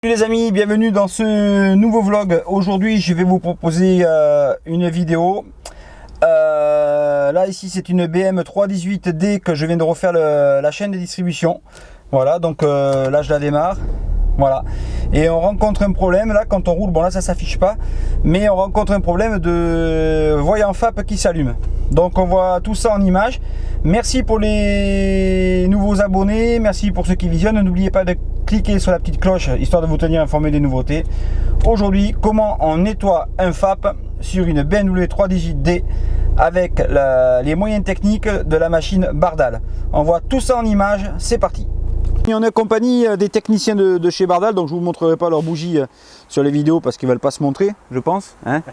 Salut les amis, bienvenue dans ce nouveau vlog. Aujourd'hui je vais vous proposer une vidéo. Là ici c'est une BM 318D que je viens de refaire la chaîne de distribution. Voilà, donc là je la démarre. Voilà, et on rencontre un problème là quand on roule. Bon là ça s'affiche pas, mais on rencontre un problème de voyant FAP qui s'allume. Donc on voit tout ça en image. Merci pour les nouveaux abonnés, merci pour ceux qui visionnent. N'oubliez pas de cliquer sur la petite cloche histoire de vous tenir informé des nouveautés. Aujourd'hui, comment on nettoie un FAP sur une BMW 318D avec les moyens techniques de la machine Bardal. On voit tout ça en image, c'est parti. On est en compagnie des techniciens de chez Bardal, donc je ne vous montrerai pas leurs bougies sur les vidéos parce qu'ils ne veulent pas se montrer, je pense. Hein.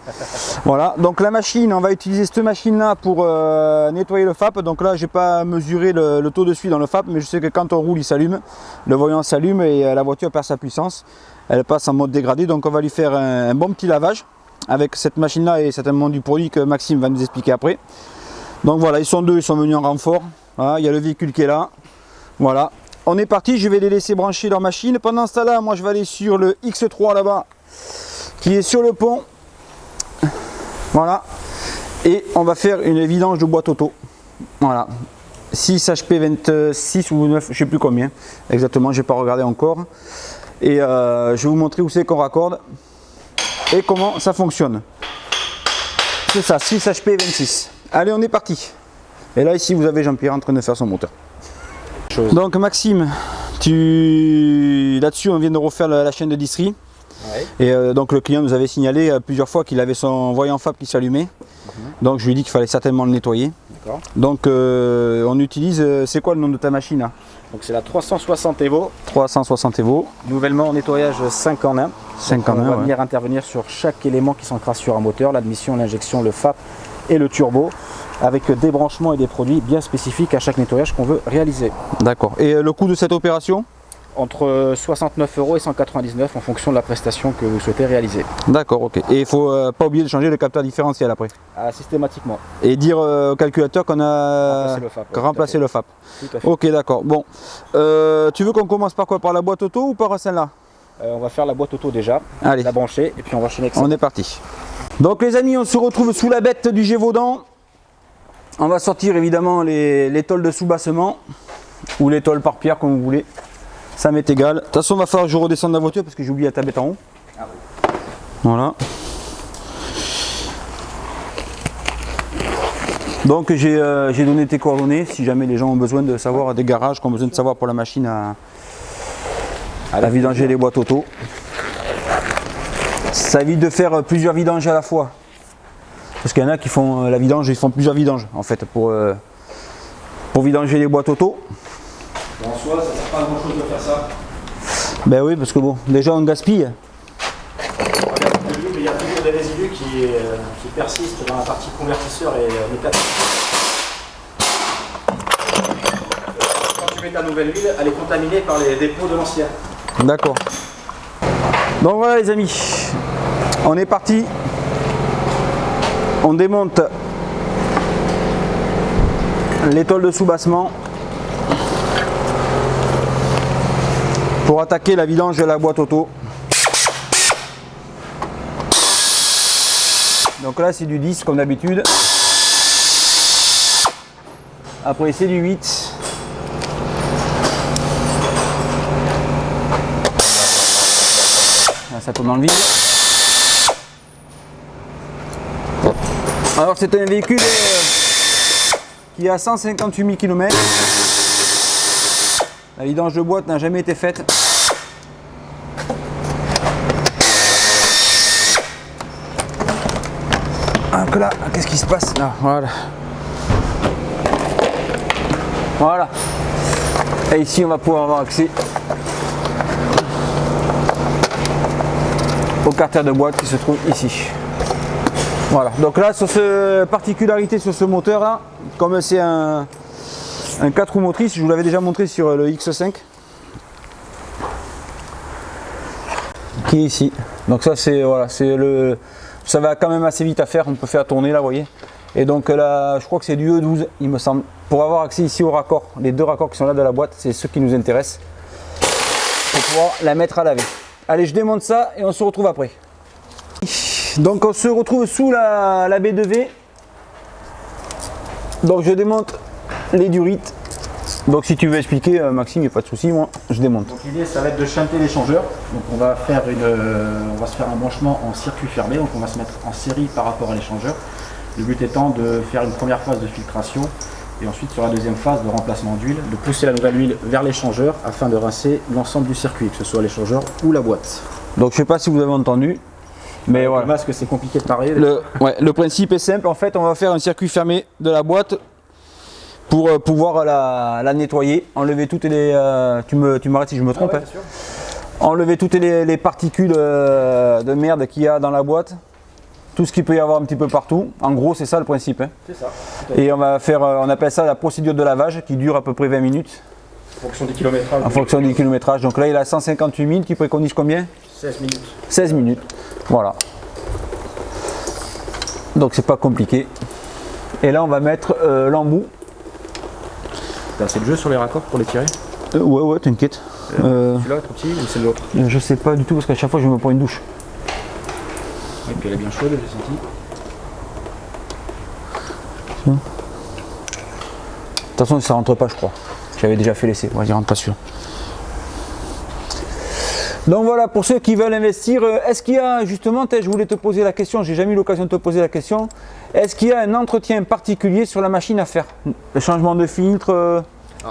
Voilà, donc la machine, on va utiliser cette machine-là pour nettoyer le FAP. Donc là, je n'ai pas mesuré le taux de suie dans le FAP, mais je sais que quand on roule, il s'allume. Le voyant s'allume et la voiture perd sa puissance. Elle passe en mode dégradé, donc on va lui faire un bon petit lavage avec cette machine-là et certainement du produit que Maxime va nous expliquer après. Donc voilà, ils sont deux, ils sont venus en renfort. Voilà, il y a le véhicule qui est là. Voilà. On est parti, je vais les laisser brancher leur machine. Pendant ce temps-là, moi je vais aller sur le X3 là-bas, qui est sur le pont. Voilà. Et on va faire une vidange de boîte auto. Voilà. 6 HP 26 ou 9, je ne sais plus combien. Exactement, je n'ai pas regardé encore. Et je vais vous montrer où c'est qu'on raccorde et comment ça fonctionne. C'est ça, 6 HP 26. Allez, on est parti. Et là, ici, vous avez Jean-Pierre en train de faire son moteur. Donc Maxime, là-dessus on vient de refaire la chaîne de distri. Ouais. Et donc le client nous avait signalé plusieurs fois qu'il avait son voyant FAP qui s'allumait. Donc je lui ai dit qu'il fallait certainement le nettoyer. Donc on utilise, c'est quoi le nom de ta machine là? Donc c'est la 360 Evo. 360 Evo. Nouvellement en nettoyage 5 en 1. 5 en 1, on va venir intervenir sur chaque élément qui s'encrasse sur un moteur, l'admission, l'injection, le FAP et le turbo, avec des branchements et des produits bien spécifiques à chaque nettoyage qu'on veut réaliser. D'accord. Et le coût de cette opération? Entre 69 € et 199 en fonction de la prestation que vous souhaitez réaliser. D'accord, ok. Et il ne faut pas oublier de changer le capteur différentiel après? Systématiquement. Et dire au calculateur qu'on a remplacé le FAP. Ok, d'accord. Bon, tu veux qu'on commence par quoi? Par la boîte auto ou par celle-là? On va faire la boîte auto déjà. Allez. La brancher et puis on va enchaîner avec ça. On est parti. Donc les amis, on se retrouve sous la bête du Gévaudan. On va sortir évidemment les tôles de soubassement ou les tôles par pierre comme vous voulez. Ça m'est égal. De toute façon, il va falloir que je redescende la voiture parce que j'ai oublié la tablette en haut. Ah oui. Voilà. Donc j'ai donné tes coordonnées si jamais les gens ont besoin de savoir, des garages qui ont besoin de savoir pour la machine à vidanger les boîtes auto. Ça évite de faire plusieurs vidanges à la fois. Parce qu'il y en a qui font la vidange, ils font plusieurs vidanges en fait pour vidanger les boîtes auto. En soi, ça ne sert pas à grand chose de faire ça. Ben oui, parce que bon, déjà on gaspille. Il y a toujours des résidus qui persistent dans la partie convertisseur et mécanique. Quand tu mets ta nouvelle huile, elle est contaminée par les dépôts de l'ancien. D'accord. Donc voilà les amis, on est parti. On démonte les tôles de soubassement pour attaquer la vidange de la boîte auto. Donc là c'est du 10 comme d'habitude. Après c'est du 8. Là, ça tourne dans le vide. Alors c'est un véhicule qui a 158 000 km. La vidange de boîte n'a jamais été faite. Donc là, qu'est-ce qui se passe là? Voilà. Voilà. Et ici on va pouvoir avoir accès au carter de boîte qui se trouve ici. Voilà, donc là sur cette particularité sur ce moteur là, comme c'est un 4 roues motrices, je vous l'avais déjà montré sur le X5 qui est ici. Donc ça c'est voilà, ça va quand même assez vite à faire, on peut faire tourner là, vous voyez. Et donc là, je crois que c'est du E12, il me semble. Pour avoir accès ici aux raccords, les deux raccords qui sont là de la boîte, c'est ceux qui nous intéressent pour pouvoir la mettre à laver. Allez, je démonte ça et on se retrouve après. Donc on se retrouve sous la B2V. Donc je démonte les durites. Donc si tu veux expliquer, Maxime, il n'y a pas de souci, moi je démonte. Donc l'idée, ça va être de chanter l'échangeur. Donc on va se faire un branchement en circuit fermé. Donc on va se mettre en série par rapport à l'échangeur. Le but étant de faire une première phase de filtration et ensuite sur la deuxième phase de remplacement d'huile, de pousser la nouvelle huile vers l'échangeur afin de rincer l'ensemble du circuit, que ce soit l'échangeur ou la boîte. Donc je sais pas si vous avez entendu, mais voilà. Le masque, c'est compliqué de parler. Le principe est simple, en fait on va faire un circuit fermé de la boîte pour pouvoir la nettoyer, enlever toutes les... tu m'arrêtes si je me trompe, ouais, hein. Enlever toutes les particules de merde qu'il y a dans la boîte. Tout ce qu'il peut y avoir un petit peu partout. En gros, c'est ça le principe. Hein. C'est ça. Et on va faire, on appelle ça la procédure de lavage qui dure à peu près 20 minutes. En fonction du kilométrage. En fonction du kilométrage. Donc là, il a 158 000 qui préconise combien? 16 minutes. 16 minutes. Voilà. Donc c'est pas compliqué. Et là, on va mettre l'embout. C'est le jeu sur les raccords pour les tirer? Ouais, t'inquiète. Celui-là, trop petit ou c'est l'autre? Je sais pas du tout parce qu'à chaque fois, je me prends une douche. Et puis elle est bien chaude, j'ai senti. De toute façon, ça rentre pas, je crois. J'avais déjà fait l'essai. Ouais, il rentre pas sûr. Donc voilà, pour ceux qui veulent investir, est-ce qu'il y a justement, je voulais te poser la question, j'ai jamais eu l'occasion de te poser la question, est-ce qu'il y a un entretien particulier sur la machine à faire? Le changement de filtre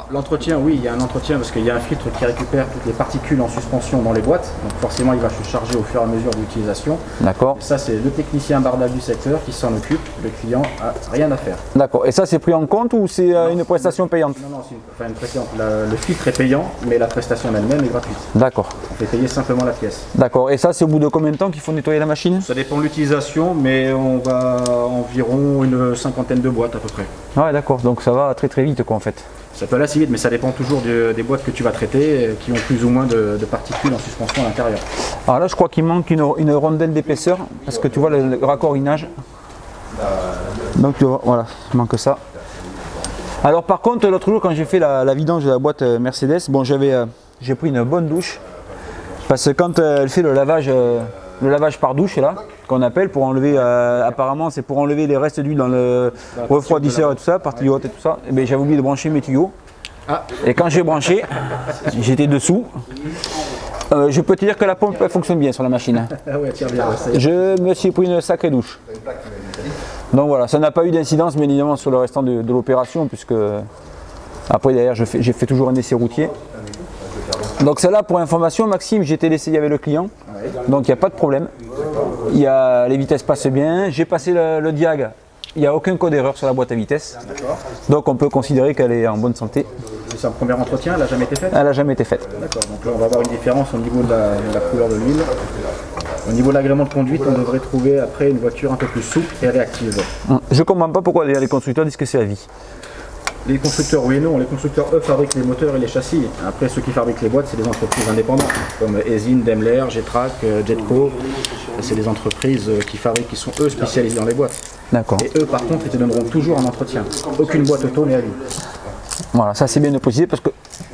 L'entretien, oui, il y a un entretien parce qu'il y a un filtre qui récupère toutes les particules en suspension dans les boîtes. Donc forcément, il va se charger au fur et à mesure de l'utilisation. D'accord. Ça, c'est le technicien bardage du secteur qui s'en occupe. Le client n'a rien à faire. D'accord. Et ça, c'est pris en compte ou c'est une prestation payante? Non, c'est une prestation. Le filtre est payant, mais la prestation en elle-même est gratuite. D'accord. On fait payer simplement la pièce. D'accord. Et ça, c'est au bout de combien de temps qu'il faut nettoyer la machine? Ça dépend de l'utilisation, mais on va environ une cinquantaine de boîtes à peu près. Ouais, d'accord. Donc ça va très très vite quoi en fait. Ça peut aller assez vite, mais ça dépend toujours des boîtes que tu vas traiter, qui ont plus ou moins de particules en suspension à l'intérieur. Alors là, je crois qu'il manque une rondelle d'épaisseur, parce que tu vois le raccord il nage. Donc tu vois, voilà, il manque ça. Alors par contre, l'autre jour quand j'ai fait la vidange de la boîte Mercedes, bon j'ai pris une bonne douche, parce que quand elle fait le lavage par douche là, qu'on appelle pour enlever, apparemment c'est pour enlever les restes d'huile dans le refroidisseur et tout ça, partie haute et tout ça, et bien j'avais oublié de brancher mes tuyaux. Et quand j'ai branché, j'étais dessous. Je peux te dire que la pompe elle fonctionne bien sur la machine. Ah ouais, tiens bien. Je me suis pris une sacrée douche. Donc voilà, ça n'a pas eu d'incidence bien évidemment sur le restant de l'opération, puisque après derrière j'ai fait toujours un essai routier. Donc celle-là, pour information, Maxime, j'ai été l'essayer avec le client, donc il n'y a pas de problème. Les vitesses passent bien, j'ai passé le diag, il n'y a aucun code d'erreur sur la boîte à vitesse. Donc on peut considérer qu'elle est en bonne santé. C'est un premier entretien, elle n'a jamais été faite? Elle n'a jamais été faite. D'accord, donc là on va avoir une différence au niveau de la couleur de l'huile. Au niveau de l'agrément de conduite, on devrait trouver après une voiture un peu plus souple et réactive. Je ne comprends pas pourquoi les constructeurs disent que c'est à vie. Les constructeurs, oui et non. Les constructeurs, eux, fabriquent les moteurs et les châssis. Après, ceux qui fabriquent les boîtes, c'est des entreprises indépendantes, comme Esin, Daimler, Getrac, Jetco. C'est des entreprises qui fabriquent, qui sont eux spécialisés dans les boîtes. D'accord. Et eux, par contre, ils te donneront toujours un entretien. Aucune boîte auto n'est à vie. Voilà, ça c'est bien de préciser parce que...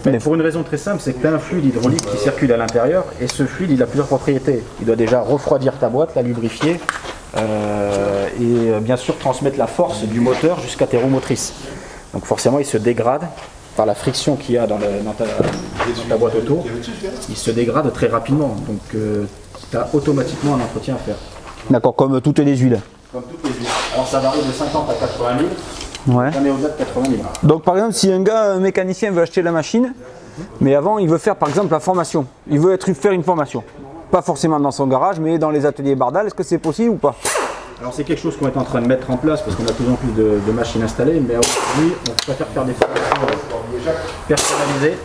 Mais pour une raison très simple, c'est que tu as un fluide hydraulique qui circule à l'intérieur et ce fluide, il a plusieurs propriétés. Il doit déjà refroidir ta boîte, la lubrifier et bien sûr transmettre la force du moteur jusqu'à tes roues motrices. Donc forcément, il se dégrade par la friction qu'il y a dans ta boîte auto. Il se dégrade très rapidement. Donc tu as automatiquement un entretien à faire. D'accord, comme toutes les huiles. Comme toutes les huiles. Alors ça varie de 50 à 80 000. Ouais. On est au-delà de 80 000. Donc par exemple, si un mécanicien veut acheter la machine, mais avant il veut faire par exemple la formation, il veut faire une formation, pas forcément dans son garage, mais dans les ateliers Bardal, est-ce que c'est possible ou pas? Alors c'est quelque chose qu'on est en train de mettre en place parce qu'on a de plus en plus de machines installées, mais aujourd'hui on préfère faire des formations personnalisées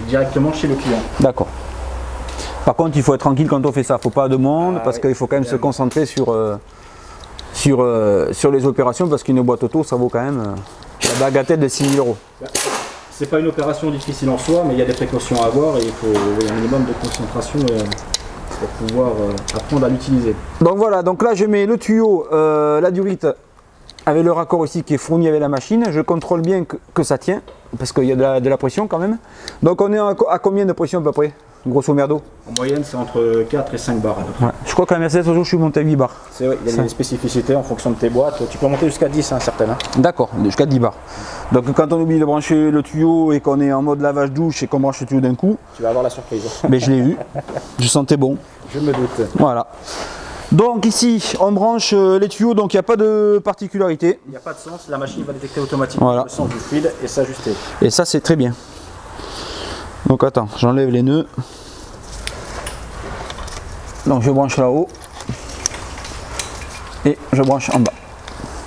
directement chez le client. D'accord. Par contre, il faut être tranquille quand on fait ça, il ne faut pas de monde, parce qu'il faut quand même se concentrer sur les opérations, parce qu'une boîte auto, ça vaut quand même la bagatelle de 6 000 €. C'est pas une opération difficile en soi, mais il y a des précautions à avoir et il faut un minimum de concentration pour pouvoir apprendre à l'utiliser. Donc voilà, donc là je mets le tuyau, la durite avec le raccord ici qui est fourni avec la machine. Je contrôle bien que ça tient, parce qu'il y a de la pression quand même. Donc on est à combien de pression à peu près? grosso merdo. En moyenne, c'est entre 4 et 5 bars. Ouais. Je crois qu'à la Mercedes, aujourd'hui, je suis monté à 8 bars. C'est vrai, il y a des spécificités en fonction de tes boîtes. Tu peux monter jusqu'à 10, hein, certaines. Hein. D'accord, jusqu'à 10 bars. Donc quand on oublie de brancher le tuyau et qu'on est en mode lavage douche et qu'on branche le tuyau d'un coup, tu vas avoir la surprise. Mais je l'ai eu, je sentais bon. Je me doute. Voilà. Donc ici, on branche les tuyaux, donc il n'y a pas de particularité. Il n'y a pas de sens, la machine va détecter automatiquement le sens du fluide et s'ajuster. Et ça, c'est très bien. Donc attends, j'enlève les nœuds. Donc je branche là-haut. Et je branche en bas.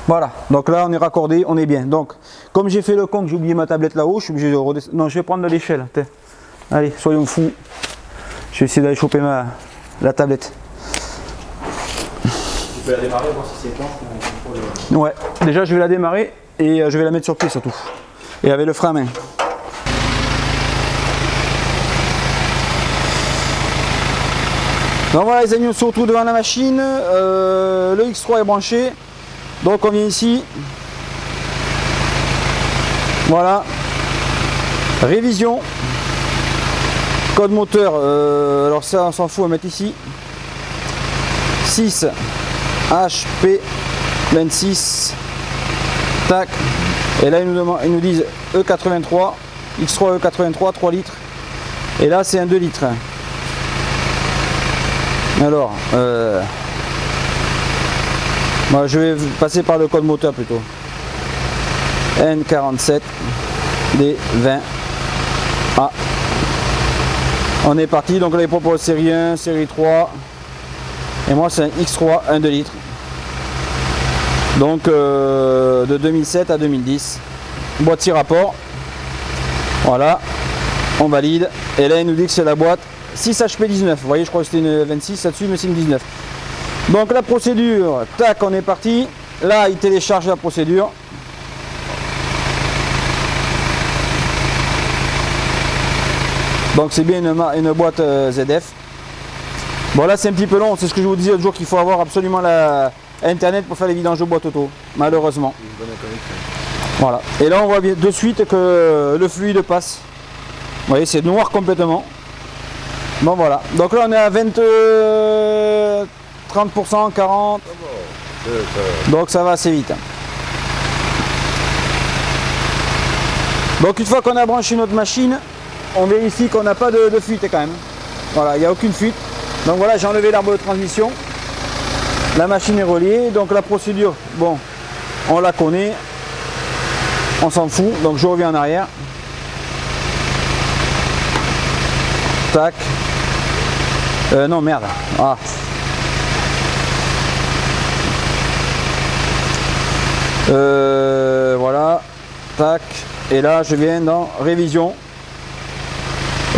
Voilà, donc là on est raccordé, on est bien. Donc, comme j'ai fait le con, j'ai oublié ma tablette là-haut, je suis obligé de redescendre. Non, je vais prendre de l'échelle. Allez, soyons fous. Je vais essayer d'aller choper la tablette. Tu peux la démarrer, voir si c'est étanche. Ouais, déjà je vais la démarrer et je vais la mettre sur pied surtout. Et avec le frein à main. Donc voilà les amis, on se retrouve devant la machine. Le X3 est branché. Donc on vient ici. Voilà. Révision. Code moteur. Alors ça on s'en fout, on va mettre ici. 6 HP 26. Tac. Et là ils nous disent E83. X3 E83, 3 litres. Et là c'est un 2 litres. Alors, moi je vais passer par le code moteur plutôt. N47 D20 A. On est parti, donc là il propose série 1, série 3. Et moi c'est un X3, un 2 litres. Donc de 2007 à 2010. Boîtier rapport. Voilà. On valide. Et là il nous dit que c'est la boîte 6 HP 19, vous voyez je crois que c'était une 26 là-dessus mais c'est une 19. Donc la procédure, tac on est parti, là il télécharge la procédure. Donc c'est bien une boîte ZF. Bon là c'est un petit peu long, c'est ce que je vous disais l'autre jour qu'il faut avoir absolument internet pour faire les vidanges de boîte auto, malheureusement. Voilà, et là on voit bien de suite que le fluide passe. Vous voyez c'est noir complètement. Bon voilà, donc là on est à 30%, 40%, donc ça va assez vite. Donc une fois qu'on a branché notre machine, on vérifie qu'on n'a pas de fuite quand même. Voilà, il n'y a aucune fuite. Donc voilà, j'ai enlevé l'arbre de transmission. La machine est reliée, donc la procédure, bon, on la connaît, on s'en fout, donc je reviens en arrière. Tac. Non merde. Ah. Voilà. Tac. Et là je viens dans révision.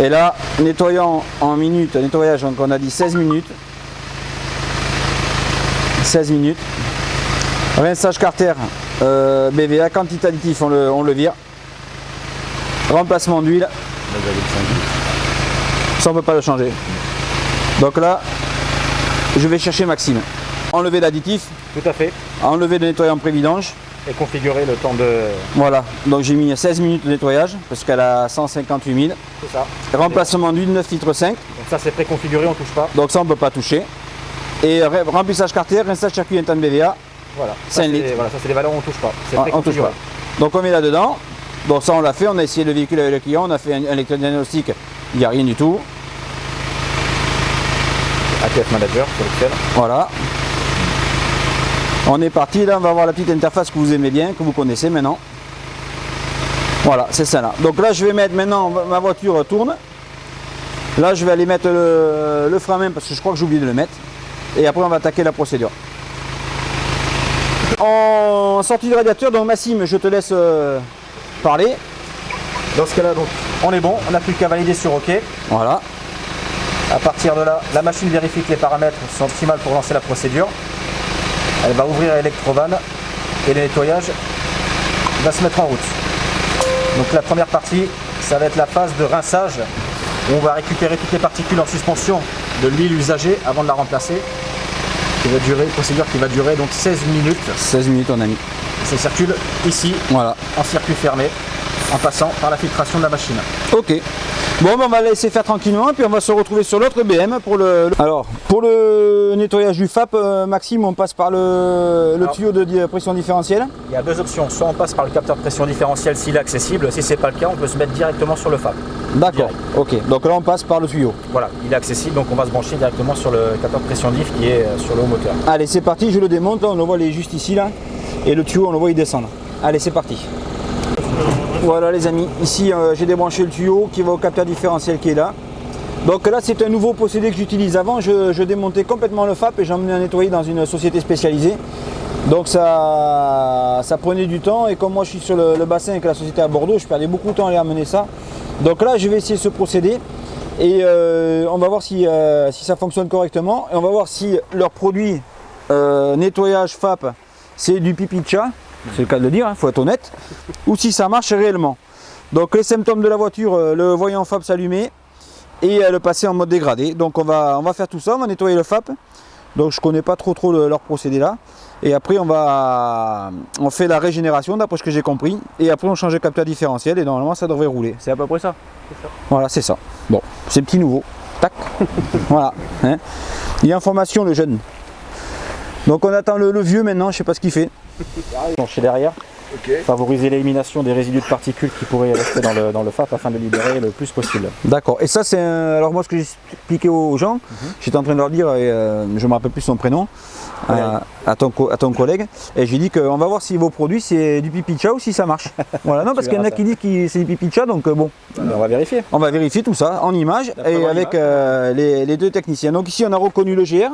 Et là, nettoyant en minutes, nettoyage, donc on a dit 16 minutes. 16 minutes. Rinçage Carter BVA, quantité additif, on le vire. Remplacement d'huile. Ça on ne peut pas le changer. Donc là, je vais chercher Maxime. Enlever l'additif. Tout à fait. Enlever le nettoyant pré-vidange. Et configurer le temps de... Voilà, donc j'ai mis 16 minutes de nettoyage parce qu'elle a 158 000. C'est ça. Remplacement d'huile 9 litres 5. Donc ça c'est préconfiguré, on touche pas. Donc ça on ne peut pas toucher. Et remplissage Carter, rinçage circuit interne BVA. Voilà. 5 litres. Voilà, ça c'est les valeurs, on touche pas. C'est On touche pas. Donc on met là-dedans. Donc ça on l'a fait, on a essayé le véhicule avec le client, on a fait un électrodiagnostic, il n'y a rien du tout. ATF Manager sur Excel. Voilà. On est parti, là on va voir la petite interface que vous aimez bien, que vous connaissez maintenant. Voilà, c'est ça là. Donc là je vais mettre maintenant, ma voiture tourne. Là je vais aller mettre le frein à main parce que je crois que j'ai oublié de le mettre. Et après on va attaquer la procédure. En sortie du radiateur, donc Maxime, je te laisse parler. Dans ce cas-là, donc on est bon, on n'a plus qu'à valider sur OK. Voilà. À partir de là, la machine vérifie que les paramètres sont optimales pour lancer la procédure. Elle va ouvrir l'électrovan et le nettoyage va se mettre en route. Donc la première partie, ça va être la phase de rinçage où on va récupérer toutes les particules en suspension de l'huile usagée avant de la remplacer. Qui va durer, une procédure qui va durer donc 16 minutes. 16 minutes on a mis. Ça circule ici, voilà, en circuit fermé, en passant par la filtration de la machine. Ok. Bon, ben, on va la laisser faire tranquillement, puis on va se retrouver sur l'autre BM pour Alors, pour le nettoyage du FAP, Maxime, on passe par le tuyau de pression différentielle. Il y a deux options, soit on passe par le capteur de pression différentielle s'il est accessible, si c'est pas le cas, on peut se mettre directement sur le FAP. D'accord, ok, donc là on passe par le tuyau. Voilà, il est accessible, donc on va se brancher directement sur le capteur de pression diff qui est sur le haut moteur. Allez, c'est parti, je le démonte, là on le voit, il est juste ici, là, et le tuyau, on le voit, il descend. Allez, c'est parti. Voilà les amis, ici j'ai débranché le tuyau qui va au capteur différentiel qui est là. Donc là c'est un nouveau procédé que j'utilise. Avant je démontais complètement le FAP et j'emmenais à nettoyer dans une société spécialisée. Donc ça prenait du temps et comme moi je suis sur le bassin avec la société à Bordeaux, je perdais beaucoup de temps à aller amener ça. Donc là je vais essayer ce procédé et on va voir si ça fonctionne correctement. Et on va voir si leur produit nettoyage FAP c'est du pipi de chat. C'est le cas de le dire, il faut être honnête, ou si ça marche réellement. Donc les symptômes de la voiture, le voyant FAP s'allumer et le passer en mode dégradé. Donc on va faire tout ça, on va nettoyer le FAP. Donc je ne connais pas trop leur procédé là. Et après on fait la régénération d'après ce que j'ai compris. Et après on change le capteur différentiel et normalement ça devrait rouler. C'est à peu près ça. C'est ça. Voilà, c'est ça. Bon, c'est petit nouveau. Tac. Voilà. Hein. Il est en formation le jeune. Donc on attend le vieux maintenant, je ne sais pas ce qu'il fait. Chez derrière, favoriser l'élimination des résidus de particules qui pourraient rester dans le FAP afin de le libérer le plus possible. D'accord, et ça c'est alors moi ce que j'ai expliqué aux gens, j'étais en train de leur dire, et, je ne me rappelle plus son prénom, à ton collègue, et j'ai dit qu'on va voir si vos produits c'est du pipi de chat ou si ça marche. Voilà, non parce qu'il y en a qui disent que c'est du pipi de chat, donc bon. On va vérifier. On va vérifier tout ça en images et avec les deux techniciens. Donc ici on a reconnu le GR,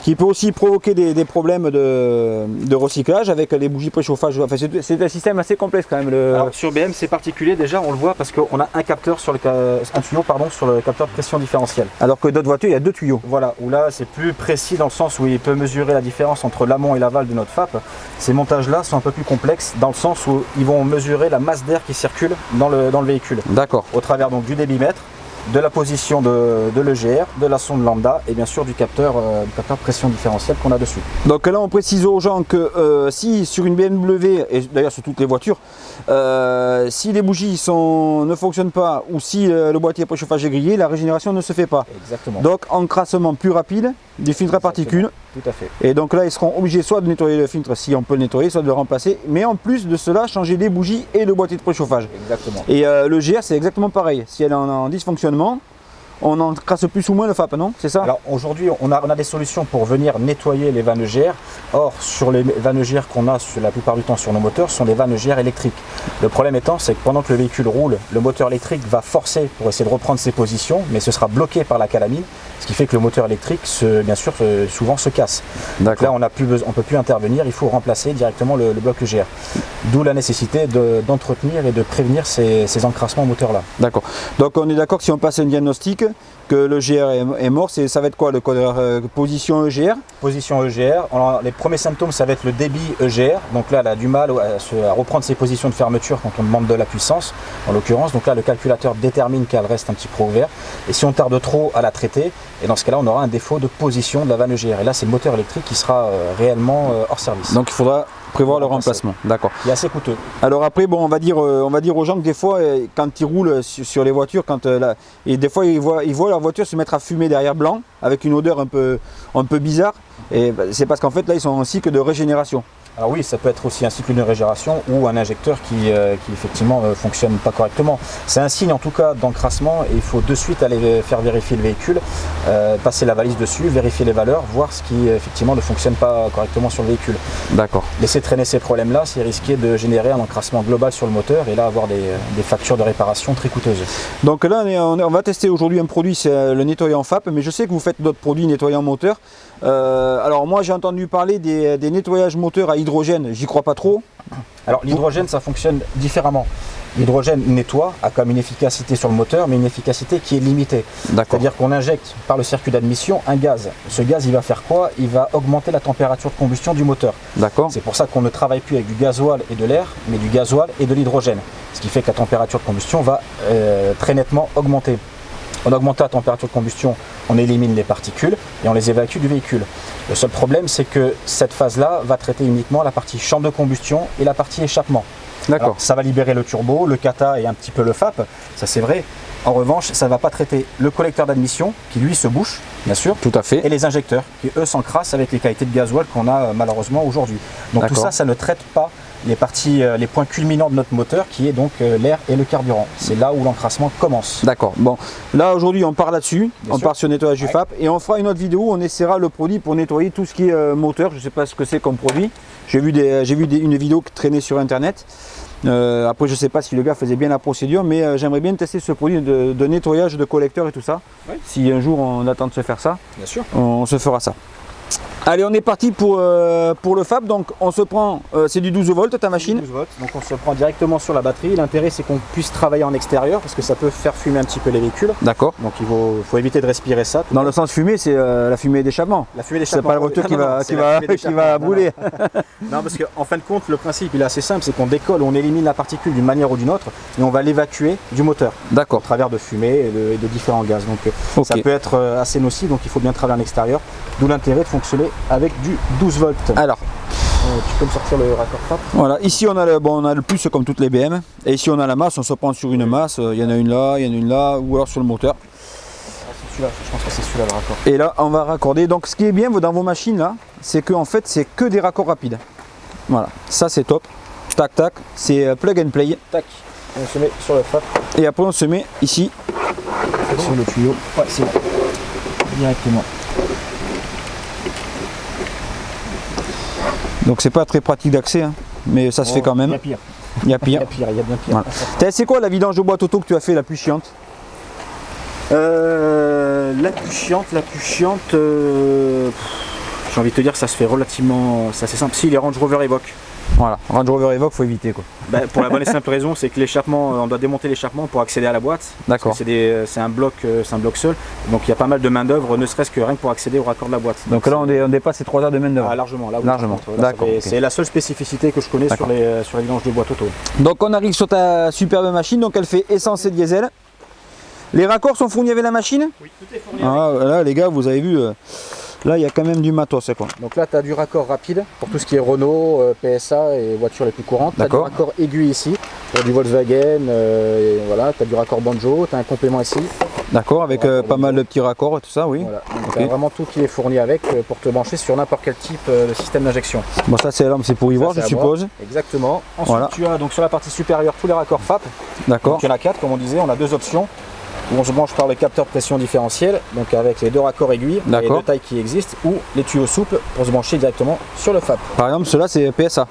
qui peut aussi provoquer des problèmes de recyclage avec les bougies préchauffage. Enfin, c'est un système assez complexe quand même. Alors, sur BM c'est particulier déjà, on le voit parce qu'on a un capteur sur un tuyau sur le capteur de pression différentielle. Alors que d'autres voitures il y a deux tuyaux. Voilà, où là c'est plus précis dans le sens où il peut mesurer la différence entre l'amont et l'aval de notre FAP. Ces montages là sont un peu plus complexes dans le sens où ils vont mesurer la masse d'air qui circule dans le véhicule. D'accord. Au travers donc du débitmètre, de la position de l'EGR, de la sonde lambda et bien sûr du capteur pression différentielle qu'on a dessus. Donc là on précise aux gens que si sur une BMW, et d'ailleurs sur toutes les voitures, si les bougies ne fonctionnent pas ou si le boîtier préchauffage est grillé, la régénération ne se fait pas. Exactement. Donc encrassement plus rapide, des filtres à particules. Tout à fait. Et donc là ils seront obligés soit de nettoyer le filtre si on peut le nettoyer, soit de le remplacer. Mais en plus de cela, changer les bougies et le boîtier de préchauffage. Exactement. Et le GR c'est exactement pareil. Si elle est en dysfonctionnement, on encrasse plus ou moins le FAP, non? C'est ça? Alors aujourd'hui, on a des solutions pour venir nettoyer les vannes EGR. Or, sur les vannes EGR qu'on a la plupart du temps sur nos moteurs, sont des vannes EGR électriques. Le problème étant, c'est que pendant que le véhicule roule, le moteur électrique va forcer pour essayer de reprendre ses positions, mais ce sera bloqué par la calamine, ce qui fait que le moteur électrique, bien sûr, souvent se casse. Donc là, on ne peut plus intervenir, il faut remplacer directement le bloc EGR. D'où la nécessité d'entretenir et de prévenir ces encrassements moteurs-là. D'accord. Donc on est d'accord que si on passe un diagnostic, que le GR est mort, ça va être quoi le codeur position EGR? Position EGR. Alors, les premiers symptômes, ça va être le débit EGR. Donc là, elle a du mal à reprendre ses positions de fermeture quand on demande de la puissance, en l'occurrence. Donc là, le calculateur détermine qu'elle reste un petit peu ouvert. Et si on tarde trop à la traiter, et dans ce cas-là, on aura un défaut de position de la vanne EGR. Et là, c'est le moteur électrique qui sera réellement hors service. Donc il faudra prévoir le remplacement. D'accord. Il est assez coûteux. Alors après, bon, on va dire aux gens que des fois, quand ils roulent sur les voitures, et des fois ils voient leur voiture se mettre à fumer derrière blanc avec une odeur un peu bizarre. Et c'est parce qu'en fait là, ils sont en cycle de régénération. Alors oui, ça peut être aussi un cycle de régénération ou un injecteur qui effectivement fonctionne pas correctement. C'est un signe en tout cas d'encrassement et il faut de suite aller faire vérifier le véhicule, passer la valise dessus, vérifier les valeurs, voir ce qui effectivement ne fonctionne pas correctement sur le véhicule. D'accord. Laisser traîner ces problèmes-là, c'est risquer de générer un encrassement global sur le moteur et là avoir des factures de réparation très coûteuses. Donc là, on va tester aujourd'hui un produit, c'est le nettoyant FAP, mais je sais que vous faites d'autres produits nettoyant moteur. Alors moi j'ai entendu parler des nettoyages moteurs à hydrogène, j'y crois pas trop. Alors l'hydrogène ça fonctionne différemment. L'hydrogène nettoie, a comme une efficacité sur le moteur, mais une efficacité qui est limitée. C'est-à-dire qu'on injecte par le circuit d'admission un gaz. Ce gaz il va faire quoi? Il va augmenter la température de combustion du moteur. C'est pour ça qu'on ne travaille plus avec du gasoil et de l'air, mais du gasoil et de l'hydrogène. Ce qui fait que la température de combustion va très nettement augmenter. En augmentant la température de combustion, on élimine les particules et on les évacue du véhicule. Le seul problème, c'est que cette phase-là va traiter uniquement la partie chambre de combustion et la partie échappement. D'accord. Alors, ça va libérer le turbo, le kata et un petit peu le FAP, ça c'est vrai. En revanche, ça ne va pas traiter le collecteur d'admission qui lui se bouche, bien sûr, Tout à fait. et les injecteurs qui eux s'encrassent avec les qualités de gasoil qu'on a malheureusement aujourd'hui. Donc tout ça, ça ne traite pas les parties, les points culminants de notre moteur qui est donc l'air et le carburant. C'est là où l'encrassement commence. D'accord. Bon, là aujourd'hui on part là-dessus, on part sur le nettoyage du FAP et on fera une autre vidéo où on essaiera le produit pour nettoyer tout ce qui est moteur. Je ne sais pas ce que c'est comme produit. J'ai vu une vidéo qui traînait sur internet. Après je ne sais pas si le gars faisait bien la procédure, mais j'aimerais bien tester ce produit de nettoyage de collecteur et tout ça. Oui. Si un jour on attend de se faire ça, bien sûr, on se fera ça. Allez, on est parti pour le FAP. Donc on se prend, c'est du 12 volts ta machine. 12 volts. Donc on se prend directement sur la batterie. L'intérêt c'est qu'on puisse travailler en extérieur parce que ça peut faire fumer un petit peu les véhicules. D'accord. Donc il faut éviter de respirer ça. Dans le sens fumée, c'est la fumée d'échappement. La fumée d'échappement. C'est pas la voiture qui va brûler. Non, parce qu'en fin de compte, le principe il est assez simple, c'est qu'on décolle, on élimine la particule d'une manière ou d'une autre et on va l'évacuer du moteur. D'accord. Au travers de fumée et de différents gaz. Donc ça peut être assez nocif, donc il faut bien travailler en extérieur. D'où l'intérêt de fonctionner avec du 12 volts. Alors, tu peux me sortir le raccord FAP. Voilà, ici on a le plus comme toutes les BM. Et ici on a la masse, on se prend sur une masse. Il y en a une là, il y en a une là, ou alors sur le moteur. C'est celui-là, je pense que c'est celui-là le raccord. Et là on va raccorder. Donc ce qui est bien dans vos machines là, c'est que en fait c'est que des raccords rapides. Voilà, ça c'est top. Tac tac, c'est plug and play. Tac, on se met sur le FAP. Et après on se met ici. Sur le tuyau. Ouais, c'est bon. Directement. Donc c'est pas très pratique d'accès, hein, mais ça se fait quand même. Il y a pire. Il y a pire. Il y a bien pire. Voilà. C'est quoi la vidange de boîte auto que tu as fait la plus chiante? La plus chiante, j'ai envie de te dire que ça se fait relativement, c'est assez simple. Si, les Range Rover Evoque. Voilà, Range Rover Evoque, faut éviter quoi. Pour la bonne et simple raison, c'est que l'échappement, on doit démonter l'échappement pour accéder à la boîte. D'accord. C'est un bloc seul, donc il y a pas mal de main d'œuvre, ne serait-ce que rien que pour accéder au raccord de la boîte. Donc là, on dépasse ces 3 heures de main d'œuvre. Ah, largement, là. Largement. D'accord. C'est la seule spécificité que je connais sur les vidanges de boîte auto. Donc on arrive sur ta superbe machine, donc elle fait essence et diesel. Les raccords sont fournis avec la machine? Oui, tout est fourni. Là les gars, vous avez vu, là il y a quand même du matos quoi. Donc là tu as du raccord rapide pour tout ce qui est Renault, PSA et voitures les plus courantes. Tu as du raccord aigu ici pour du Volkswagen, et voilà, tu as du raccord banjo, tu as un complément ici. D'accord, avec pas mal de petits raccords et tout ça, oui. Voilà. Donc tu as vraiment tout qui est fourni avec pour te brancher sur n'importe quel type de système d'injection. Bon ça c'est l'arme, c'est pour y voir je suppose. Exactement. Ensuite tu as donc sur la partie supérieure tous les raccords FAP. D'accord. Il y en a 4 comme on disait, on a 2 options. Où on se branche par le capteur de pression différentielle, donc avec les 2 raccords aiguilles, les 2 tailles qui existent, ou les tuyaux souples pour se brancher directement sur le FAP. Par exemple, cela c'est PSA.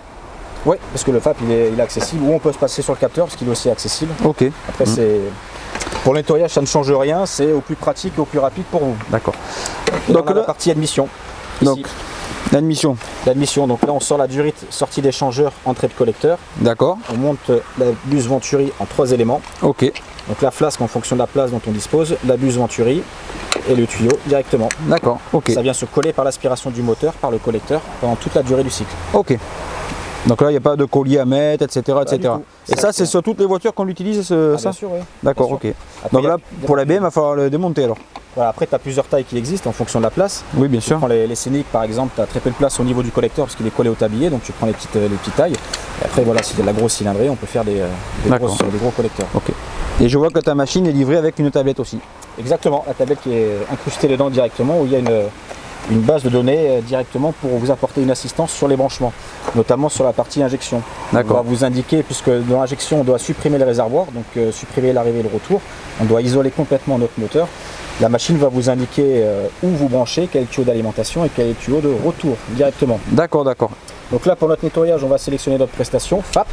Oui, parce que le FAP il est accessible, ou on peut se passer sur le capteur parce qu'il est aussi accessible. Ok. Après c'est pour le nettoyage ça ne change rien, c'est au plus pratique et au plus rapide pour vous. D'accord. Donc on a la partie admission. Donc l'admission. L'admission, donc là on sort la durite sortie d'échangeur, entrée de collecteur. D'accord. On monte la buse Venturi en 3 éléments. Ok. Donc la flasque en fonction de la place dont on dispose, la buse Venturi et le tuyau directement. D'accord, ok. Ça vient se coller par l'aspiration du moteur, par le collecteur, pendant toute la durée du cycle. Ok. Donc là, il n'y a pas de collier à mettre, etc. etc. Et ça, c'est sur toutes les voitures qu'on utilise ça? Bien sûr, oui. D'accord, ok. Après, donc là, pour la BM, il va falloir le démonter alors. Voilà, après, tu as plusieurs tailles qui existent en fonction de la place. Oui, bien sûr. Tu prends les Scénic par exemple, tu as très peu de place au niveau du collecteur parce qu'il est collé au tablier, donc tu prends les petites tailles. Et après, voilà, si tu as de la grosse cylindrée, on peut faire des gros collecteurs. Ok. Et je vois que ta machine est livrée avec une tablette aussi. Exactement, la tablette qui est incrustée dedans directement, où il y a une base de données directement pour vous apporter une assistance sur les branchements, notamment sur la partie injection. On va vous indiquer, puisque dans l'injection on doit supprimer les réservoirs, donc supprimer l'arrivée et le retour, on doit isoler complètement notre moteur. La machine va vous indiquer où vous branchez, quel tuyau d'alimentation et quel tuyau de retour directement. D'accord, d'accord. Donc là pour notre nettoyage on va sélectionner notre prestation FAP.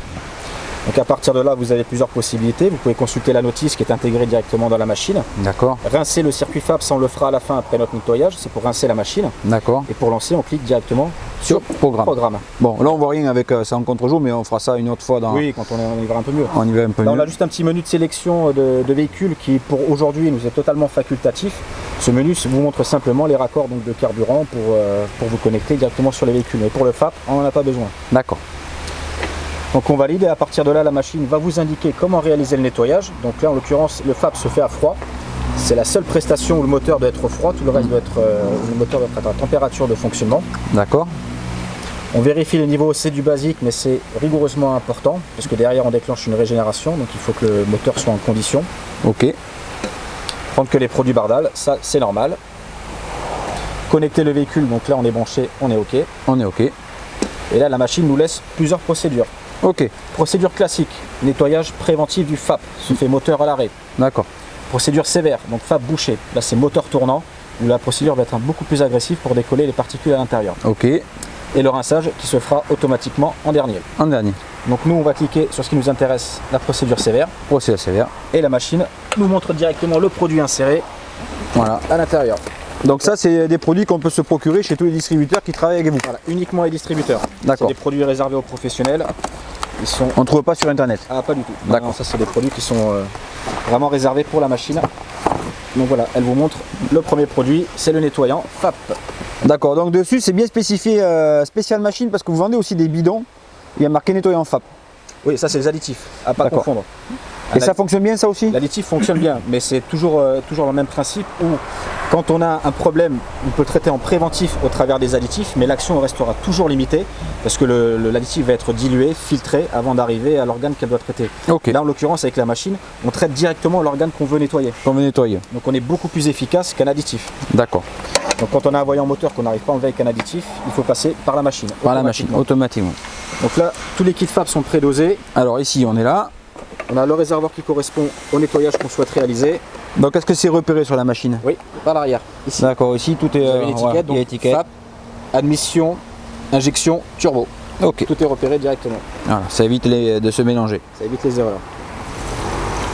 Donc à partir de là, vous avez plusieurs possibilités. Vous pouvez consulter la notice qui est intégrée directement dans la machine. D'accord. Rincer le circuit FAP, ça on le fera à la fin après notre nettoyage. C'est pour rincer la machine. D'accord. Et pour lancer, on clique directement sur programme. Bon, là on voit rien avec ça en contre-jour, mais on fera ça une autre fois. Oui, quand on y va un peu mieux. On y va un peu mieux. On a juste un petit menu de sélection de véhicules qui pour aujourd'hui nous est totalement facultatif. Ce menu vous montre simplement les raccords donc, de carburant pour vous connecter directement sur les véhicules. Mais pour le FAP, on n'en a pas besoin. D'accord. Donc on valide et à partir de là la machine va vous indiquer comment réaliser le nettoyage. Donc là en l'occurrence le FAP se fait à froid. C'est la seule prestation où le moteur doit être froid, tout le reste doit être le moteur doit être à température de fonctionnement. D'accord. On vérifie le niveau, c'est du basique, mais c'est rigoureusement important, parce que derrière on déclenche une régénération, donc il faut que le moteur soit en condition. Ok. Prendre que les produits Bardal, ça c'est normal. Connecter le véhicule, donc là on est branché, on est ok. On est ok. Et là la machine nous laisse plusieurs procédures. Ok. Procédure classique, nettoyage préventif du FAP, se fait moteur à l'arrêt. D'accord. Procédure sévère, donc FAP bouché, là c'est moteur tournant, où la procédure va être beaucoup plus agressive pour décoller les particules à l'intérieur. Ok. Et le rinçage qui se fera automatiquement en dernier. En dernier. Donc nous on va cliquer sur ce qui nous intéresse, la procédure sévère, Procédure sévère. et la machine nous montre directement le produit inséré Voilà. à l'intérieur. Donc ça, c'est des produits qu'on peut se procurer chez tous les distributeurs qui travaillent avec vous. Voilà, uniquement les distributeurs. C'est D'accord. des produits réservés aux professionnels. Ils sont... On ne trouve pas sur internet. Ah pas du tout. D'accord. Non, ça c'est des produits qui sont vraiment réservés pour la machine. Donc voilà, elle vous montre le premier produit, c'est le nettoyant FAP. D'accord, donc dessus c'est bien spécifié spécial machine parce que vous vendez aussi des bidons. Il y a marqué nettoyant FAP. Oui, ça c'est les additifs, à pas D'accord. confondre. Et ça fonctionne bien ça aussi? L'additif fonctionne bien, mais c'est toujours le même principe où quand on a un problème, on peut le traiter en préventif au travers des additifs, mais l'action restera toujours limitée parce que l'additif va être dilué, filtré avant d'arriver à l'organe qu'elle doit traiter. Ok. Là en l'occurrence avec la machine, on traite directement l'organe qu'on veut nettoyer. On veut nettoyer. Donc on est beaucoup plus efficace qu'un additif. D'accord. Donc quand on a un voyant moteur qu'on n'arrive pas à enlever avec un additif, il faut passer par la machine. Par la machine, automatiquement. Donc là, tous les kits FAP sont prédosés. Alors ici on est là. On a le réservoir qui correspond au nettoyage qu'on souhaite réaliser. Donc est-ce que c'est repéré sur la machine? Oui, par l'arrière. Ici, D'accord, ici tout est. vous avez l'étiquette, voilà, il y a donc l'étiquette. FAP, admission, injection, turbo. Ok. Tout est repéré directement. Voilà, ça évite de se mélanger. Ça évite les erreurs.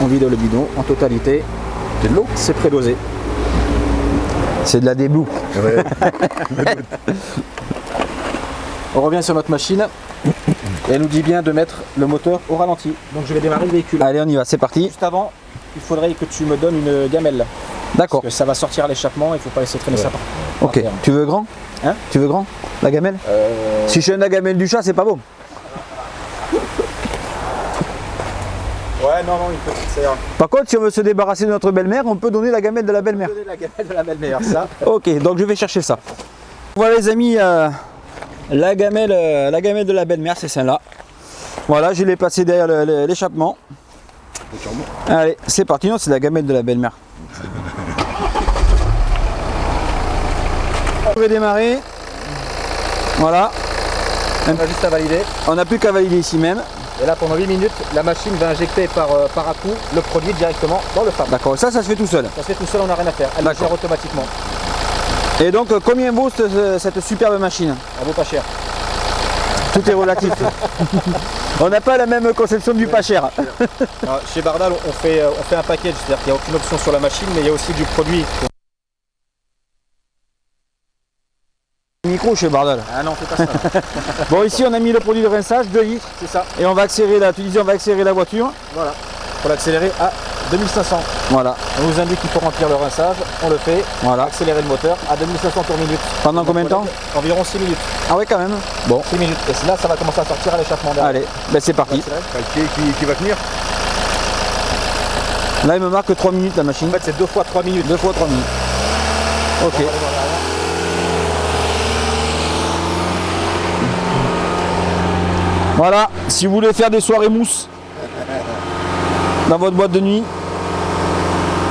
On vide le bidon en totalité. C'est de l'eau. C'est prédosé. C'est de la déblue. On revient sur notre machine. Et elle nous dit bien de mettre le moteur au ralenti. Donc je vais démarrer le véhicule. Allez, on y va, c'est parti. Juste avant, il faudrait que tu me donnes une gamelle. D'accord. Parce que ça va sortir à l'échappement, il ne faut pas laisser traîner ça par Ok. terre. Tu veux grand? Hein? Tu veux grand? La gamelle? Si je donne la gamelle du chat, c'est pas beau. Ouais, non, une petite, ça ira. Par contre, si on veut se débarrasser de notre belle-mère, on peut donner la gamelle de la belle-mère. Donner la gamelle de la belle-mère, ça. Ok, donc je vais chercher ça. Voilà les amis, la gamelle de la belle-mère, c'est celle-là. Voilà, je l'ai placée derrière l'échappement. Allez, c'est parti. Non, c'est la gamelle de la belle-mère. On va démarrer. Voilà. On a juste à valider. On n'a plus qu'à valider ici même. Et là, pendant 8 minutes, la machine va injecter par à-coup le produit directement dans le FAP. D'accord, ça se fait tout seul. Ça se fait tout seul, on n'a rien à faire. Elle le gère automatiquement. Et donc, combien vaut cette superbe machine? Elle vaut pas cher. Tout est relatif. On n'a pas la même conception du pas cher. Alors, chez Bardal, on fait un package, c'est-à-dire qu'il n'y a aucune option sur la machine, mais il y a aussi du produit. Micro chez Bardal. Ah non, c'est pas ça. Bon, ici on a mis le produit de rinçage, 2 litres. C'est ça. Et on va accélérer la, tu disais, on va accélérer la voiture. Voilà. Pour l'accélérer à 2500. Voilà. On nous indique qu'il faut remplir le rinçage, on le fait. Voilà. Accélérer le moteur à 2500 tours minute. Pendant combien de temps? Environ 6 minutes. Ah ouais, quand même. Bon. 6 minutes. Et là, ça va commencer à sortir à l'échappement derrière. Allez, ben c'est parti. Qui va tenir? Là, il me marque 3 minutes la machine. En fait, c'est 2 fois 3 minutes. 2 fois 3 minutes. Ok. On va aller voir derrière. Voilà, si vous voulez faire des soirées mousse dans votre boîte de nuit.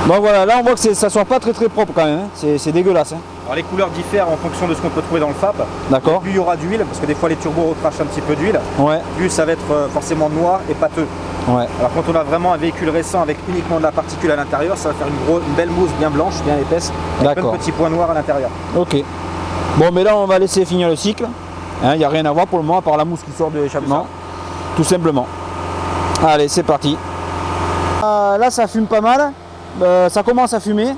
Donc voilà, là on voit que ça sort pas très propre quand même, hein. C'est dégueulasse. Hein. Alors les couleurs diffèrent en fonction de ce qu'on peut trouver dans le FAP. D'accord. Plus il y aura d'huile, parce que des fois les turbos recrachent un petit peu d'huile, Ouais, plus ça va être forcément noir et pâteux. ouais. Alors quand on a vraiment un véhicule récent avec uniquement de la particule à l'intérieur, ça va faire une belle mousse bien blanche, bien épaisse, avec plein D'accord. de petits points noirs à l'intérieur. Ok. Bon, mais là on va laisser finir le cycle. Il n'y a rien à voir pour le moment à part la mousse qui sort de l'échappement. Tout simplement. Allez, c'est parti. Là ça fume pas mal. Ça commence à fumer.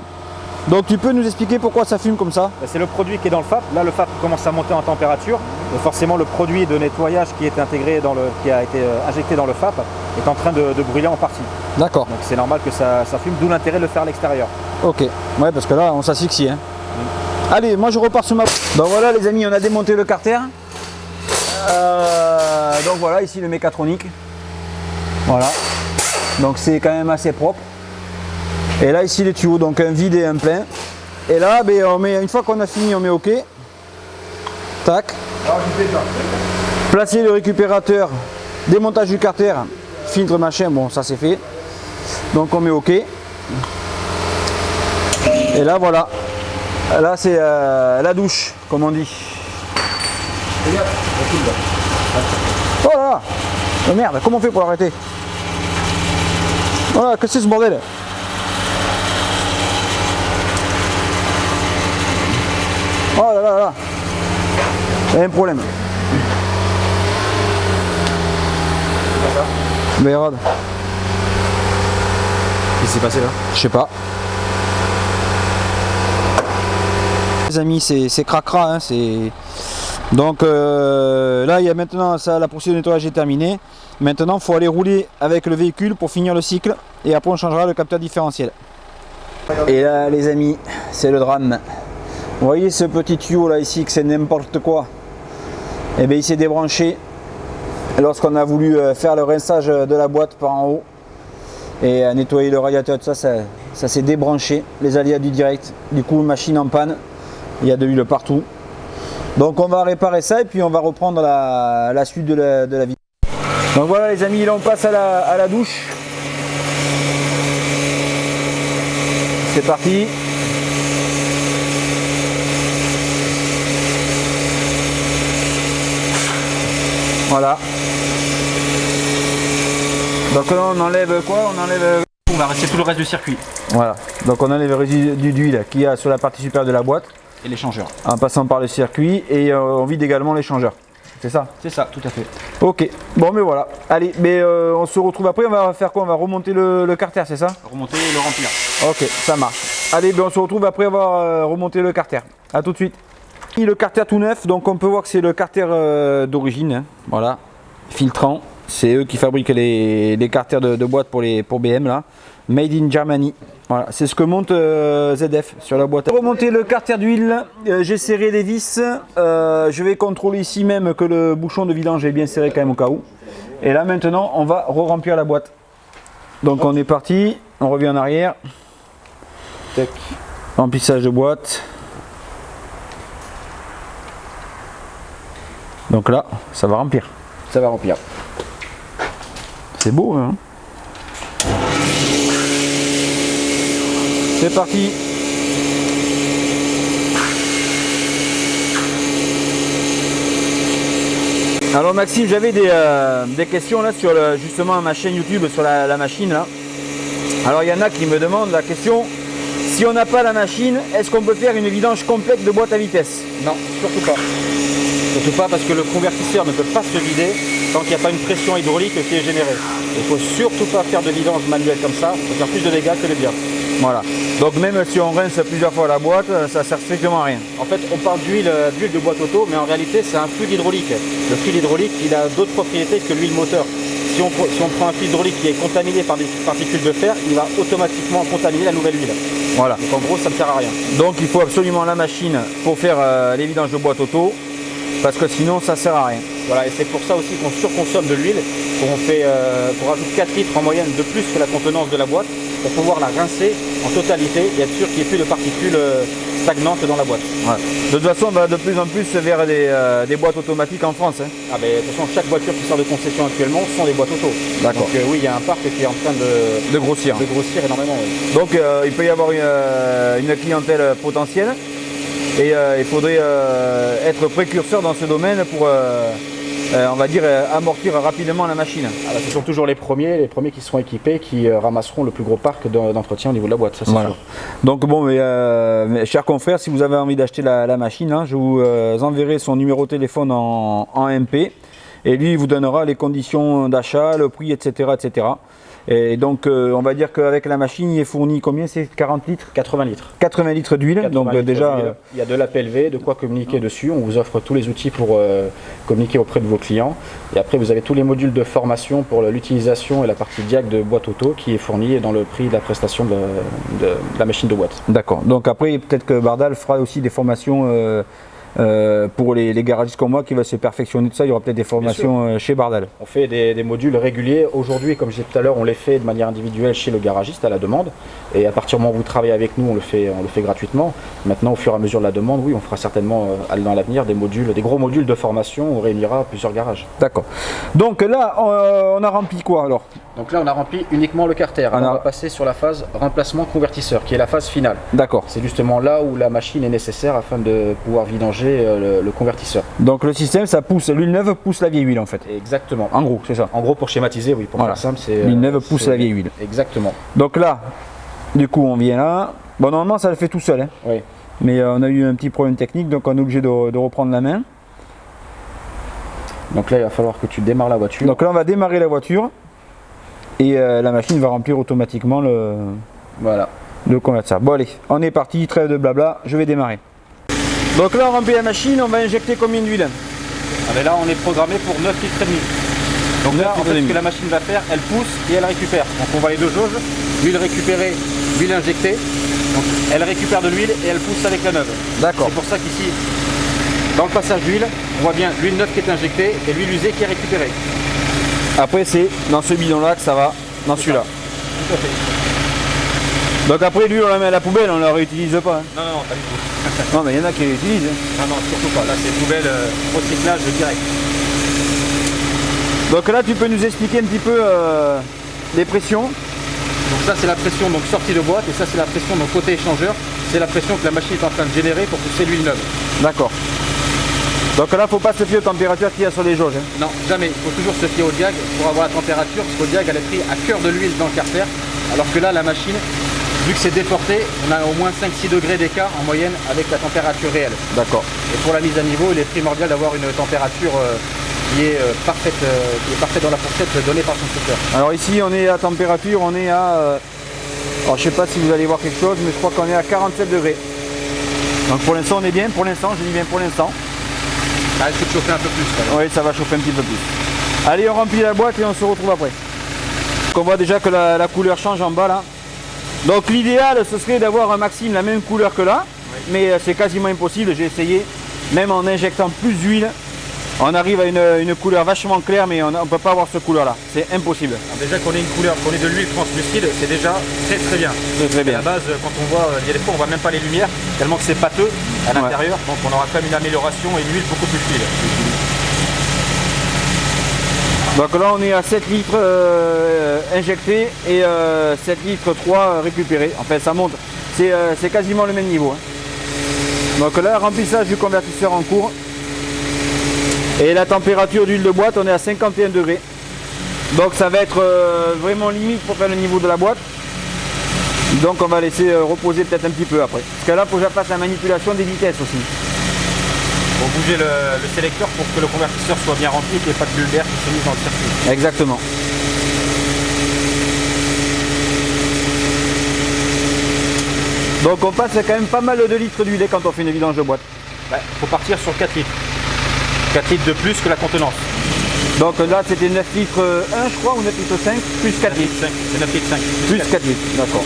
Donc tu peux nous expliquer pourquoi ça fume comme ça? C'est le produit qui est dans le FAP. Là le FAP commence à monter en température. Donc forcément le produit de nettoyage qui est intégré qui a été injecté dans le FAP est en train de brûler en partie. D'accord. Donc c'est normal que ça fume, d'où l'intérêt de le faire à l'extérieur. Ok. Ouais, parce que là on s'asphyxie. Hein. Allez, moi je repars sur ma... Donc voilà les amis, on a démonté le carter. Donc voilà, ici le mécatronique. Voilà. Donc c'est quand même assez propre. Et là ici les tuyaux, donc un vide et un plein. Et là, ben, on met, une fois qu'on a fini, on met OK. Tac. Placer le récupérateur, démontage du carter, filtre machin, bon ça c'est fait. Donc on met OK. Et là voilà. Là c'est la douche, comme on dit. Oh là là. Oh merde, comment on fait pour l'arrêter? Voilà, qu'est-ce que c'est ce bordel? Oh là là là. Il y a un problème. Mais regarde. Qu'est-ce qui s'est passé là? Je sais pas. Les amis, c'est cracra, hein, c'est... Donc là, il y a maintenant ça, la procédure de nettoyage est terminée. Maintenant, il faut aller rouler avec le véhicule pour finir le cycle et après on changera le capteur différentiel. Et là, les amis, c'est le drame. Vous voyez ce petit tuyau là ici, que c'est n'importe quoi. Et bien, il s'est débranché lorsqu'on a voulu faire le rinçage de la boîte par en haut et nettoyer le radiateur, tout ça, ça s'est débranché, les aléas du direct. Du coup, machine en panne, il y a de l'huile partout. Donc on va réparer ça et puis on va reprendre la suite de la vidéo. Donc voilà les amis, là on passe à la douche. C'est parti. Voilà. Donc là on enlève quoi? On enlève... On va rester tout le reste du circuit. Voilà. Donc on enlève le résidu d'huile qu'il y a sur la partie supérieure de la boîte. Et l'échangeur. En passant par le circuit et on vide également l'échangeur. C'est ça? C'est ça, tout à fait. Ok, bon mais voilà. Allez, mais on se retrouve après, on va faire quoi? On va remonter le carter, c'est ça? Remonter et le remplir. Ok, ça marche. Allez, ben on se retrouve après avoir remonté le carter. A tout de suite. Le carter tout neuf, donc on peut voir que c'est le carter d'origine. Hein. Voilà, filtrant. C'est eux qui fabriquent les carters de boîte pour BM là. Made in Germany. Voilà, c'est ce que monte ZF sur la boîte. Pour remonter le carter d'huile, j'ai serré les vis. Je vais contrôler ici même que le bouchon de vidange est bien serré quand même au cas où. Et là maintenant, on va re-remplir la boîte. Donc on est parti, on revient en arrière. Tac. Remplissage de boîte. Donc là, ça va remplir. Ça va remplir. C'est beau, hein? C'est parti. Alors Maxime, j'avais des questions là sur justement ma chaîne YouTube sur la machine là. Alors il y en a qui me demandent la question, si on n'a pas la machine, est-ce qu'on peut faire une vidange complète de boîte à vitesse? Non, surtout pas. Surtout pas parce que le convertisseur ne peut pas se vider tant qu'il n'y a pas une pression hydraulique qui est générée. Il ne faut surtout pas faire de vidange manuelle comme ça, ça va faire plus de dégâts que de bien. Voilà. Donc même si on rince plusieurs fois la boîte, ça sert strictement à rien. En fait, on parle d'huile de boîte auto, mais en réalité, c'est un fluide hydraulique. Le fluide hydraulique, il a d'autres propriétés que l'huile moteur. Si on prend un fluide hydraulique qui est contaminé par des particules de fer, il va automatiquement contaminer la nouvelle huile. Voilà. Donc en gros, ça ne sert à rien. Donc il faut absolument la machine pour faire les vidanges de boîte auto, parce que sinon ça sert à rien. Voilà, et c'est pour ça aussi qu'on surconsomme de l'huile, qu'on rajoute 4 litres en moyenne de plus que la contenance de la boîte, pour pouvoir la rincer en totalité et être sûr qu'il n'y ait plus de particules stagnantes dans la boîte. Ouais. De toute façon, on va de plus en plus vers des boîtes automatiques en France. Hein. Ah ben, de toute façon, chaque voiture qui sort de concession actuellement sont des boîtes auto. D'accord. Donc oui, il y a un parc qui est en train de grossir énormément. Oui. Donc il peut y avoir une clientèle potentielle et il faudrait être précurseur dans ce domaine pour on va dire amortir rapidement la machine. Ah bah, ce sont toujours les premiers qui seront équipés qui ramasseront le plus gros parc d'entretien au niveau de la boîte, ça c'est voilà. sûr. Donc bon, mes chers confrères, si vous avez envie d'acheter la machine, hein, je vous enverrai son numéro de téléphone en MP et lui il vous donnera les conditions d'achat, le prix, etc. etc. Et donc on va dire qu'avec la machine il est fourni combien? C'est 40 litres? 80 litres. 80 litres d'huile, donc déjà... Il y a de la PLV, de quoi communiquer dessus, on vous offre tous les outils pour communiquer auprès de vos clients. Et après vous avez tous les modules de formation pour l'utilisation et la partie diag de boîte auto qui est fournie dans le prix de la prestation de la machine de boîte. D'accord, donc après peut-être que Bardal fera aussi des formations pour les garagistes comme moi qui veulent se perfectionner tout ça, il y aura peut-être des formations chez Bardal. On fait des modules réguliers. Aujourd'hui, comme je disais tout à l'heure, on les fait de manière individuelle chez le garagiste à la demande. Et à partir du moment où vous travaillez avec nous, on le fait gratuitement. Maintenant, au fur et à mesure de la demande, oui, on fera certainement dans l'avenir des gros modules de formation où on réunira plusieurs garages. D'accord. Donc là, on a rempli quoi alors? Donc là, on a rempli uniquement le carter. Alors, on va passer sur la phase remplacement convertisseur, qui est la phase finale. D'accord. C'est justement là où la machine est nécessaire afin de pouvoir vidanger le convertisseur. Donc le système, ça pousse, l'huile neuve pousse la vieille huile en fait. Exactement. En gros, c'est ça. En gros, pour schématiser, oui, pour faire simple, c'est... L'huile neuve pousse la vieille huile. Exactement. Donc là, du coup, on vient là. Bon, normalement, ça le fait tout seul. Hein. Oui. Mais on a eu un petit problème technique, donc on est obligé de reprendre la main. Donc là, il va falloir que tu démarres la voiture. Donc là, on va démarrer la voiture. Et la machine va remplir automatiquement le convertisseur. Bon allez, on est parti, trêve de blabla, je vais démarrer. Donc là on remplit la machine, on va injecter combien d'huile? Là on est programmé pour 9,5 litres. Donc là en fait ce que la machine va faire, elle pousse et elle récupère. Donc on voit les deux jauges, l'huile récupérée, l'huile injectée. Donc elle récupère de l'huile et elle pousse avec la neuve. D'accord. C'est pour ça qu'ici, dans le passage d'huile, on voit bien l'huile neuve qui est injectée et l'huile usée qui est récupérée. Après c'est dans ce bidon là que ça va, dans celui-là. Tout à fait. Donc après l'huile on la met à la poubelle, on la réutilise pas. Hein. Non, pas du tout. Non mais il y en a qui l'utilisent. Hein. Non, surtout pas. Là c'est poubelle recyclage direct. Donc là tu peux nous expliquer un petit peu les pressions. Donc ça c'est la pression donc sortie de boîte et ça c'est la pression donc côté échangeur. C'est la pression que la machine est en train de générer pour pousser l'huile neuve. D'accord. Donc là, il ne faut pas se fier aux températures qu'il y a sur les jauges. Hein. Non, jamais. Il faut toujours se fier au diag pour avoir la température, parce qu'au diag, elle est prise à cœur de l'huile dans le carter. Alors que là, la machine, vu que c'est déporté, on a au moins 5-6 degrés d'écart en moyenne avec la température réelle. D'accord. Et pour la mise à niveau, il est primordial d'avoir une température qui est parfaite dans la fourchette donnée par son secteur. Alors ici, on est à température, on est à... alors, je ne sais pas si vous allez voir quelque chose, mais je crois qu'on est à 47 degrés. Donc pour l'instant, on est bien. Pour l'instant, je dis bien pour l'instant. Ah, il faut chauffer un peu plus. Oui, ça va chauffer un petit peu plus. Allez, on remplit la boîte et on se retrouve après. Donc on voit déjà que la couleur change en bas là. Donc l'idéal, ce serait d'avoir un maximum la même couleur que là. Oui. Mais c'est quasiment impossible, j'ai essayé. Même en injectant plus d'huile, on arrive à une couleur vachement claire, mais on ne peut pas avoir cette couleur là. C'est impossible. Alors déjà qu'on ait une couleur, qu'on ait de l'huile translucide, c'est déjà très bien. Très bien. À la base, quand on voit, il y a des fois on voit même pas les lumières, tellement que c'est pâteux à l'intérieur, donc on aura quand même une amélioration et une huile beaucoup plus fluide. Donc là on est à 7 litres injectés et 7 litres 3 récupérés. Enfin ça monte, c'est quasiment le même niveau. Hein. Donc là remplissage du convertisseur en cours. Et la température d'huile de boîte, on est à 51 degrés. Donc ça va être vraiment limite pour faire le niveau de la boîte. Donc on va laisser reposer peut-être un petit peu après. Parce que là, il faut que je fasse la manipulation des vitesses aussi. Pour bouger le sélecteur pour que le convertisseur soit bien rempli et qu'il n'y ait pas de bulle d'air qui se mise dans le circuit. Exactement. Donc on passe quand même pas mal de litres d'huile quand on fait une vidange de boîte. Il faut partir sur 4 litres. 4 litres de plus que la contenance. Donc là c'était 9 litres 1 je crois ou 9 litres 5 plus 4 litres. C'est 9 litres 5. Plus 4 litres, d'accord.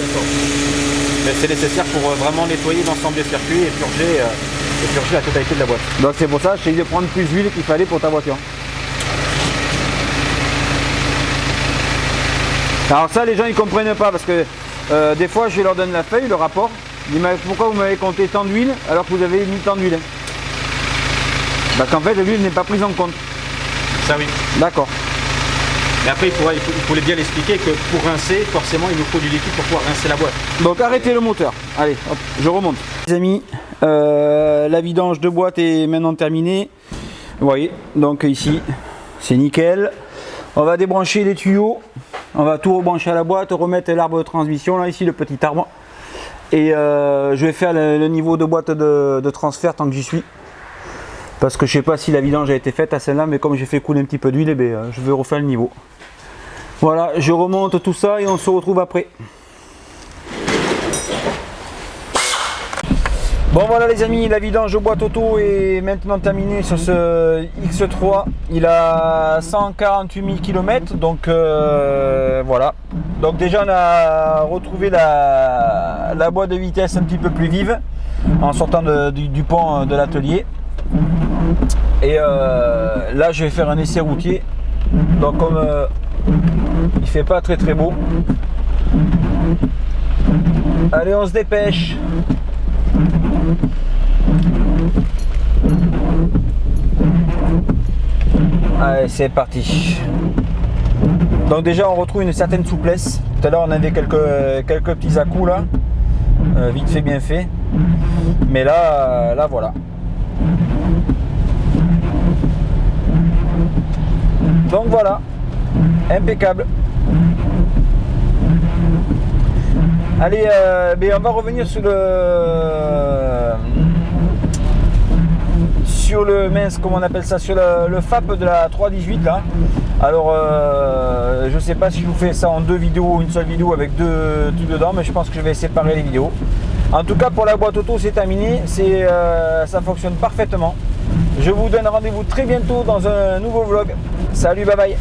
Mais c'est nécessaire pour vraiment nettoyer l'ensemble des circuits et purger la totalité de la boîte. Donc c'est pour ça que j'ai essayé de prendre plus d'huile qu'il fallait pour ta voiture. Alors ça les gens ils comprennent pas parce que des fois je leur donne la feuille, le rapport. Ils disent pourquoi vous m'avez compté tant d'huile alors que vous avez mis tant d'huile. Parce qu'en fait l'huile n'est pas prise en compte. Ça oui. D'accord. Mais après il faut bien l'expliquer que pour rincer, forcément il nous faut du liquide pour pouvoir rincer la boîte. Donc arrêtez le moteur. Allez, hop, je remonte. Les amis, la vidange de boîte est maintenant terminée. Vous voyez, donc ici c'est nickel. On va débrancher les tuyaux. On va tout rebrancher à la boîte, remettre l'arbre de transmission, là ici le petit arbre. Et je vais faire le niveau de boîte de transfert tant que j'y suis. Parce que je ne sais pas si la vidange a été faite à celle-là, mais comme j'ai fait couler un petit peu d'huile, eh bien, je vais refaire le niveau. Voilà, je remonte tout ça et on se retrouve après. Bon voilà les amis, la vidange de boîte auto est maintenant terminée sur ce X3. Il a 148 000 km, donc voilà. Donc déjà on a retrouvé la boîte de vitesse un petit peu plus vive en sortant du pont de l'atelier. Et là je vais faire un essai routier. Donc comme il fait pas très beau, allez, on se dépêche. Allez, c'est parti. Donc déjà on retrouve une certaine souplesse. Tout à l'heure on avait quelques petits à-coups là, vite fait bien fait. Mais là voilà. Donc voilà, impeccable. Allez, on va revenir sur le mince, comment on appelle ça, sur le FAP de la 318 là. Alors je sais pas si je vous fais ça en deux vidéos ou une seule vidéo avec deux trucs dedans, mais je pense que je vais séparer les vidéos. En tout cas pour la boîte auto c'est terminé, ça fonctionne parfaitement. Je vous donne rendez-vous très bientôt dans un nouveau vlog. Salut, bye bye.